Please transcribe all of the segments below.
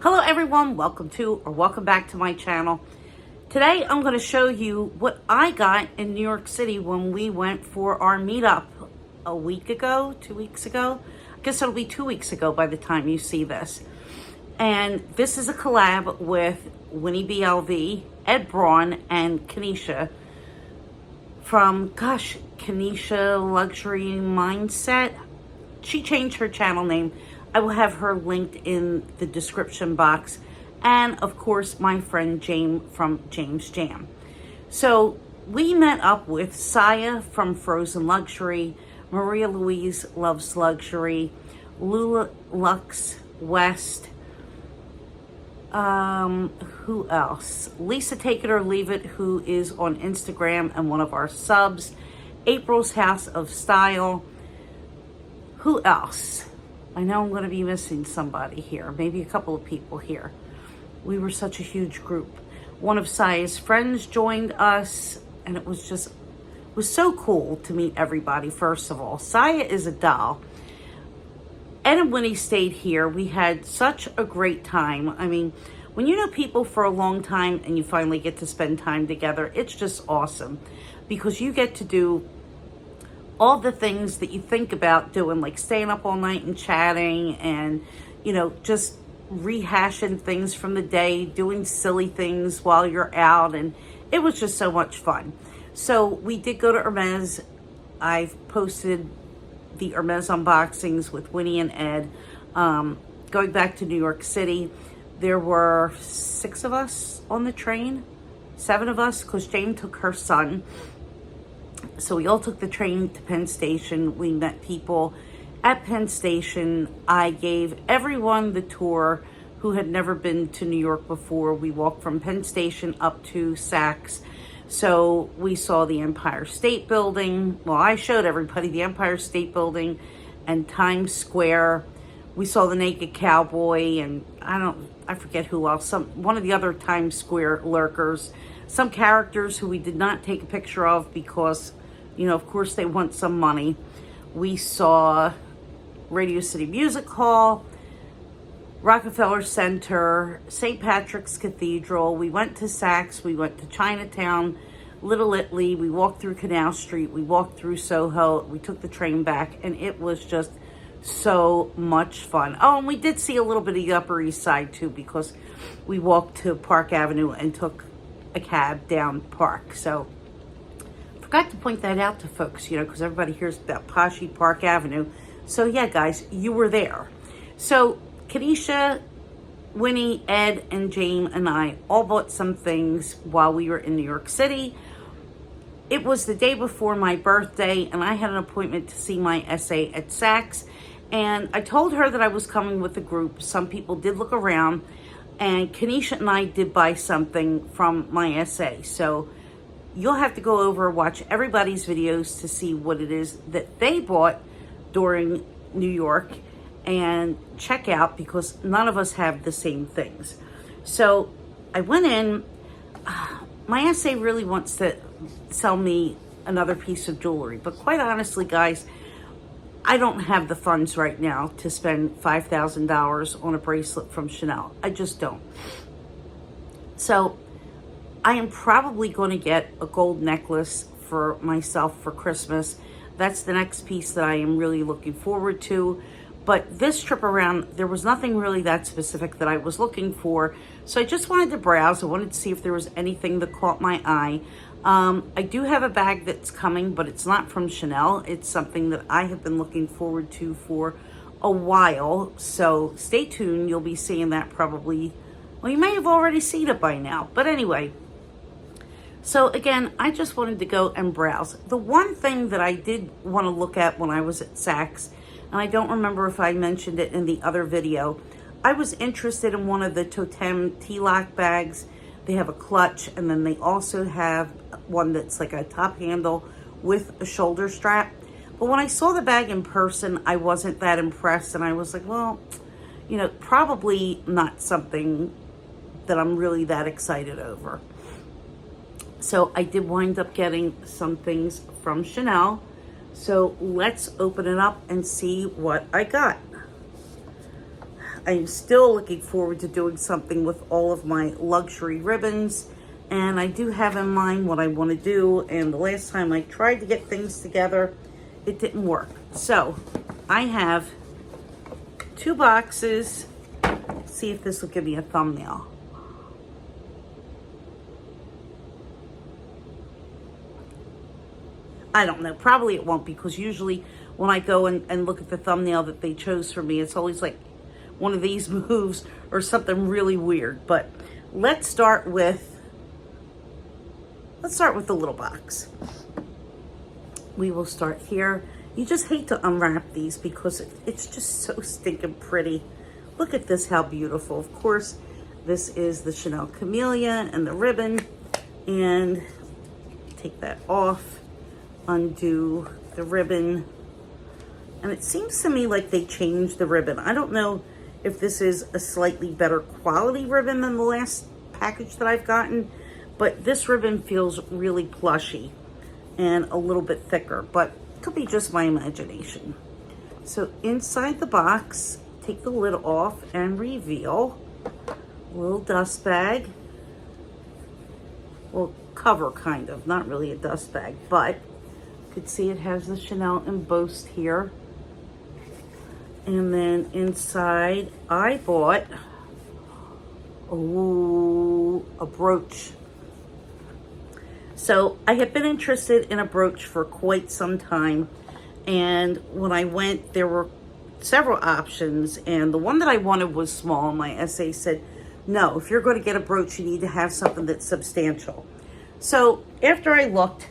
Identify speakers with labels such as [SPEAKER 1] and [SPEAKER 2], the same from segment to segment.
[SPEAKER 1] Hello everyone, welcome back to my channel. Today I'm going to show you what I got in New York City when we went for our meetup a week ago, 2 weeks ago. I guess it'll be 2 weeks ago by the time you see this. And this is a collab with Winnie BLV, Ed Braun, and Kanisha from, Kanisha Luxury Mindset. She changed her channel name. I will have her linked in the description box. And of course, my friend James from James Jam. So we met up with Saya from Frozen Luxury, Maria Louise Loves Luxury, Lula Lux West, who else? Lisa Take It or Leave It, who is on Instagram and one of our subs, April's House of Style. Who else? I know I'm going to be missing somebody here, maybe a couple of people here. We were such a huge group. One of Saya's friends joined us, and it was so cool to meet everybody, first of all. Saya is a doll. Ed and Winnie stayed here. We had such a great time. I mean, when you know people for a long time and you finally get to spend time together, it's just awesome because you get to do all the things that you think about doing, like staying up all night and chatting and, just rehashing things from the day, doing silly things while you're out. And it was just so much fun. So we did go to Hermes. I've posted the Hermes unboxings with Winnie and Ed. Going back to New York City, there were 6 of us on the train, 7 of us, because Jane took her son. So we all took the train to Penn Station. We met people at Penn Station. I gave everyone the tour who had never been to New York before. We walked from Penn Station up to Saks. So we saw the Empire State Building. Well, I showed everybody the Empire State Building and Times Square. We saw the Naked Cowboy and I forget who else, one of the other Times Square lurkers, some characters who we did not take a picture of because, of course they want some money. We saw Radio City Music Hall, Rockefeller Center, St. Patrick's Cathedral. We went to Saks. We went to Chinatown, Little Italy. We walked through Canal Street. We walked through Soho. We took the train back, and it was just so much fun. Oh, and we did see a little bit of the Upper East Side, too, because we walked to Park Avenue and took a cab down Park. So forgot to point that out to folks, because everybody hears about poshy Park Avenue. So yeah, guys, you were there. So Kanisha, Winnie, Ed, and Jane and I all bought some things while we were in New York City. It was the day before my birthday, and I had an appointment to see my essay at Saks. And I told her that I was coming with a group. Some people did look around, and Kanisha and I did buy something from my essay. So you'll have to go over and watch everybody's videos to see what it is that they bought during New York and check out, because none of us have the same things. So I went in. My essay really wants to sell me another piece of jewelry, but quite honestly, guys, I don't have the funds right now to spend $5,000 on a bracelet from Chanel. I just don't. So I am probably going to get a gold necklace for myself for Christmas. That's the next piece that I am really looking forward to. But this trip around, there was nothing really that specific that I was looking for. So I just wanted to browse. I wanted to see if there was anything that caught my eye. I do have a bag that's coming, but it's not from Chanel. It's something that I have been looking forward to for a while. So stay tuned. You'll be seeing that probably. Well, you may have already seen it by now. But anyway. So again, I just wanted to go and browse. The one thing that I did want to look at when I was at Saks, and I don't remember if I mentioned it in the other video, I was interested in one of the Totem T-Lock bags. They have a clutch, and then they also have one that's like a top handle with a shoulder strap. But when I saw the bag in person, I wasn't that impressed, and I was like, well, probably not something that I'm really that excited over. So I did wind up getting some things from Chanel. So let's open it up and see what I got. I'm still looking forward to doing something with all of my luxury ribbons. And I do have in mind what I want to do. And the last time I tried to get things together, it didn't work. So I have 2 boxes. Let's see if this will give me a thumbnail. I don't know. Probably it won't, because usually when I go and look at the thumbnail that they chose for me, it's always like one of these moves or something really weird. But let's start with the little box. We will start here. You just hate to unwrap these because it's just so stinking pretty. Look at this, how beautiful. Of course, this is the Chanel Camellia and the ribbon. And take that off, undo the ribbon. And it seems to me like they changed the ribbon. I don't know if this is a slightly better quality ribbon than the last package that I've gotten, but this ribbon feels really plushy and a little bit thicker, but it could be just my imagination. So inside the box, take the lid off and reveal a little dust bag. Well, cover kind of, not really a dust bag, but you could see it has the Chanel embossed here. And then inside, I bought a brooch. So I have been interested in a brooch for quite some time. And when I went, there were several options. And the one that I wanted was small. My SA said, no, if you're going to get a brooch, you need to have something that's substantial. So after I looked,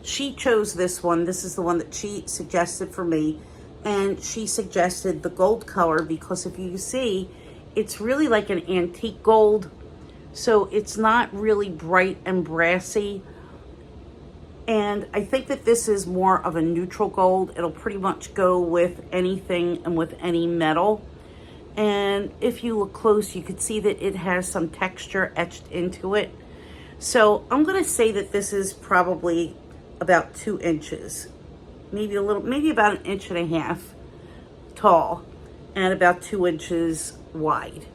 [SPEAKER 1] she chose this one. This is the one that she suggested for me. And she suggested the gold color because if you see, it's really like an antique gold. So it's not really bright and brassy. And I think that this is more of a neutral gold. It'll pretty much go with anything and with any metal. And if you look close, you could see that it has some texture etched into it. So I'm going to say that this is probably about 2 inches. Maybe about 1.5 inches tall and about 2 inches wide.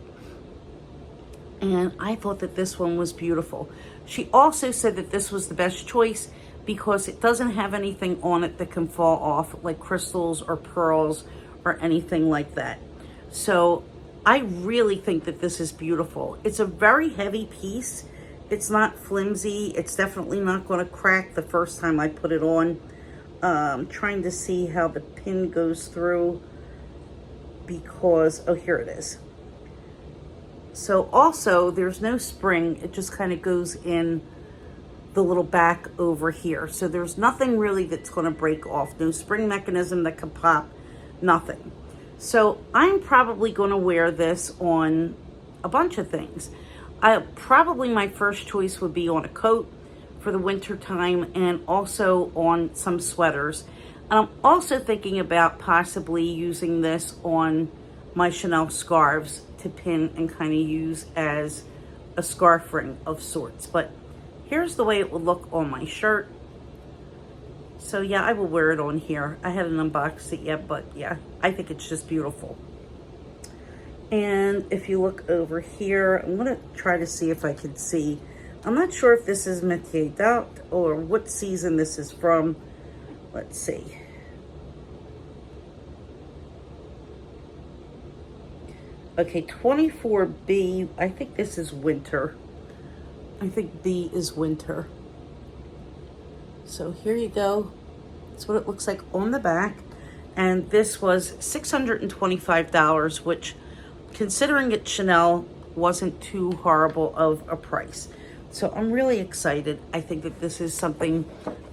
[SPEAKER 1] And I thought that this one was beautiful. She also said that this was the best choice because it doesn't have anything on it that can fall off, like crystals or pearls or anything like that. So I really think that this is beautiful. It's a very heavy piece. It's not flimsy. It's definitely not going to crack the first time I put it on. Trying to see how the pin goes through because, oh, here it is. So also there's no spring. It just kind of goes in the little back over here. So there's nothing really that's going to break off. No spring mechanism that can pop, nothing. So I'm probably going to wear this on a bunch of things. Probably my first choice would be on a coat for the winter time and also on some sweaters. And I'm also thinking about possibly using this on my Chanel scarves to pin and kind of use as a scarf ring of sorts. But here's the way it would look on my shirt. So yeah, I will wear it on here. I haven't unboxed it yet, but yeah, I think it's just beautiful. And if you look over here, I'm gonna try to see if I can see. I'm not sure if this is Métier d'Art or what season this is from. Let's see. Okay, 24B, I think this is winter. I think B is winter. So here you go. That's what it looks like on the back. And this was $625, which, considering it's Chanel, wasn't too horrible of a price. So I'm really excited. I think that this is something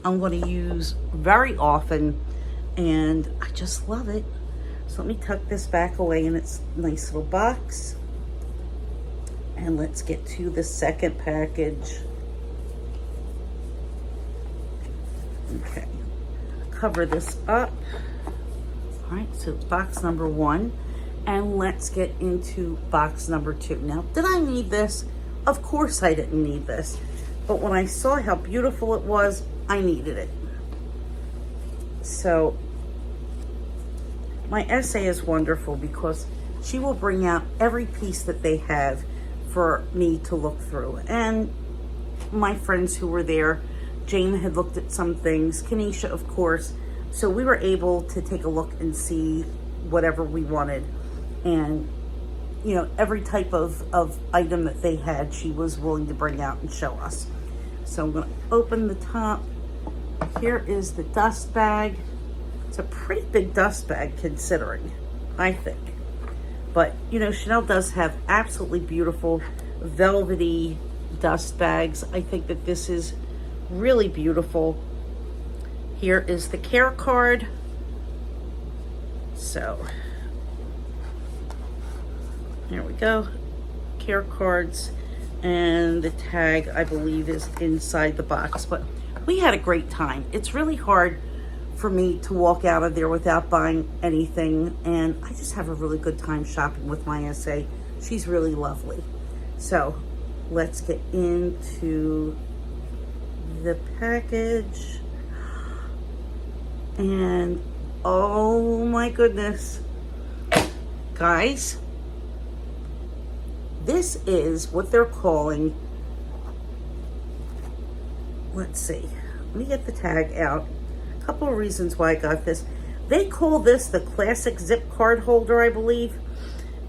[SPEAKER 1] I'm going to use very often, and I just love it. So let me tuck this back away in its nice little box. And let's get to the second package. Okay, cover this up. All right, so box number 1. And let's get into box number 2. Now, did I need this? Of course I didn't need this. But when I saw how beautiful it was, I needed it. So my essay is wonderful because she will bring out every piece that they have for me to look through. And my friends who were there, Jane had looked at some things, Kanisha, of course. So we were able to take a look and see whatever we wanted. And, you know, every type of item that they had, she was willing to bring out and show us. So I'm gonna open the top. Here is the dust bag. It's a pretty big dust bag considering, I think. But, you know, Chanel does have absolutely beautiful velvety dust bags. I think that this is really beautiful. Here is the care card. So, here we go. Care cards. And the tag, I believe, is inside the box. But we had a great time. It's really hard for me to walk out of there without buying anything. And I just have a really good time shopping with my SA. She's really lovely. So, let's get into the package. And oh my goodness, guys, this is what they're calling, let's see, let me get the tag out. A couple of reasons why I got this. They call this the classic zip card holder, I believe.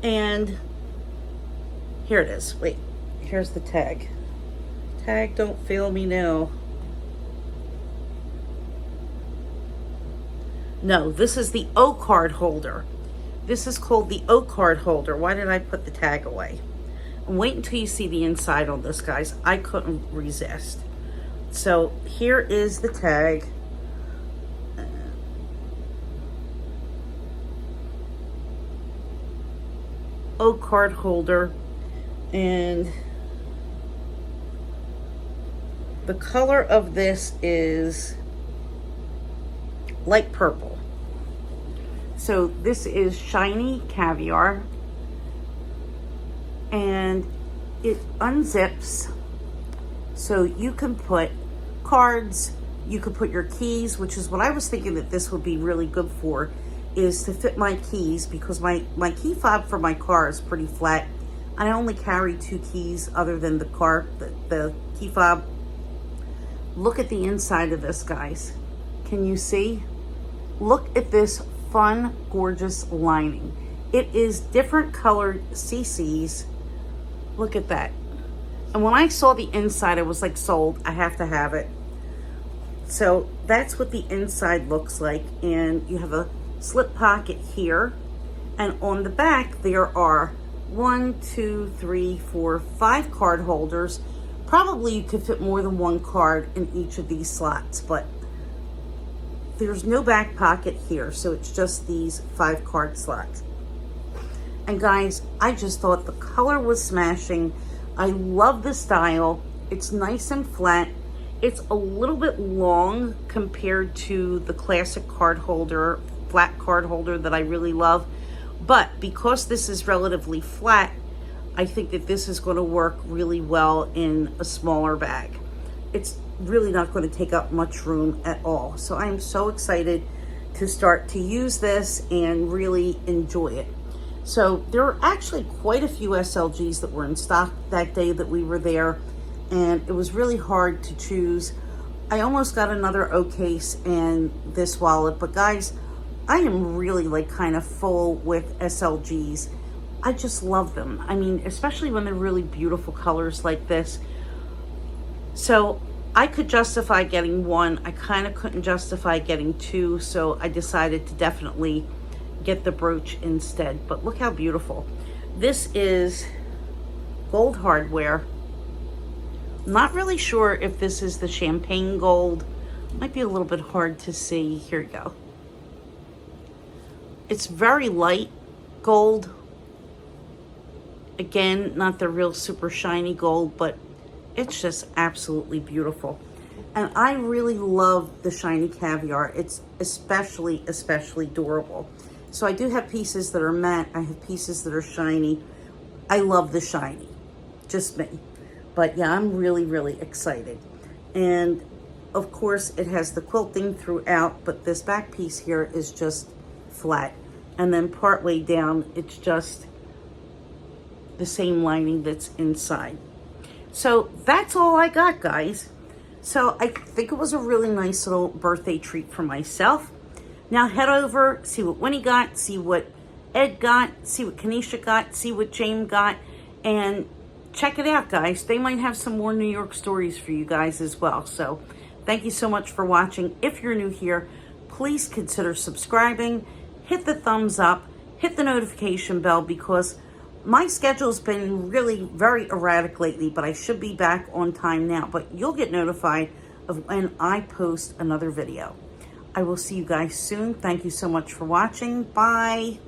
[SPEAKER 1] And here it is. Wait, here's the tag. Tag, don't fail me now. No, this is the O card holder. This is called the O card holder. Why did I put the tag away? Wait until you see the inside on this, guys. I couldn't resist. So here is the tag. O card holder. And the color of this is light purple. So this is shiny caviar, and it unzips so you can put cards, you could put your keys, which is what I was thinking that this would be really good for, is to fit my keys, because my key fob for my car is pretty flat. I only carry 2 keys other than the key fob. Look at the inside of this, guys. Can you see? Look at this fun, gorgeous lining. It is different colored CCs. Look at that. And when I saw the inside, I was like, sold. I have to have it. So that's what the inside looks like. And you have a slip pocket here. And on the back, there are 1, 2, 3, 4, 5 card holders. Probably you could fit more than 1 card in each of these slots, but there's no back pocket here, so it's just these 5 card slots. And guys, I just thought the color was smashing. I love the style. It's nice and flat. It's a little bit long compared to the classic card holder, flat card holder that I really love. But because this is relatively flat, I think that this is going to work really well in a smaller bag. It's really not going to take up much room at all. So I'm so excited to start to use this and really enjoy it. So there are actually quite a few SLGs that were in stock that day that we were there, and it was really hard to choose. I almost got another O case and this wallet, but guys, I am really like kind of full with SLGs. I just love them. I mean, especially when they're really beautiful colors like this. So I could justify getting 1. I kind of couldn't justify getting 2, so I decided to definitely get the brooch instead. But look how beautiful. This is gold hardware. Not really sure if this is the champagne gold. Might be a little bit hard to see. Here you go. It's very light gold. Again, not the real super shiny gold, but it's just absolutely beautiful. And I really love the shiny caviar. It's especially durable. So I do have pieces that are matte. I have pieces that are shiny. I love the shiny, just me. But yeah, I'm really excited. And of course it has the quilting throughout, but this back piece here is just flat. And then partway down, it's just the same lining that's inside. So that's all I got, guys. So I think it was a really nice little birthday treat for myself. Now head over, see what Winnie got, see what Ed got, see what Kanisha got, see what James got, and check it out, guys. They might have some more New York stories for you guys as well. So thank you so much for watching. If you're new here, please consider subscribing, hit the thumbs up, hit the notification bell, because my schedule's been really very erratic lately, but I should be back on time now. But you'll get notified of when I post another video. I will see you guys soon. Thank you so much for watching. Bye.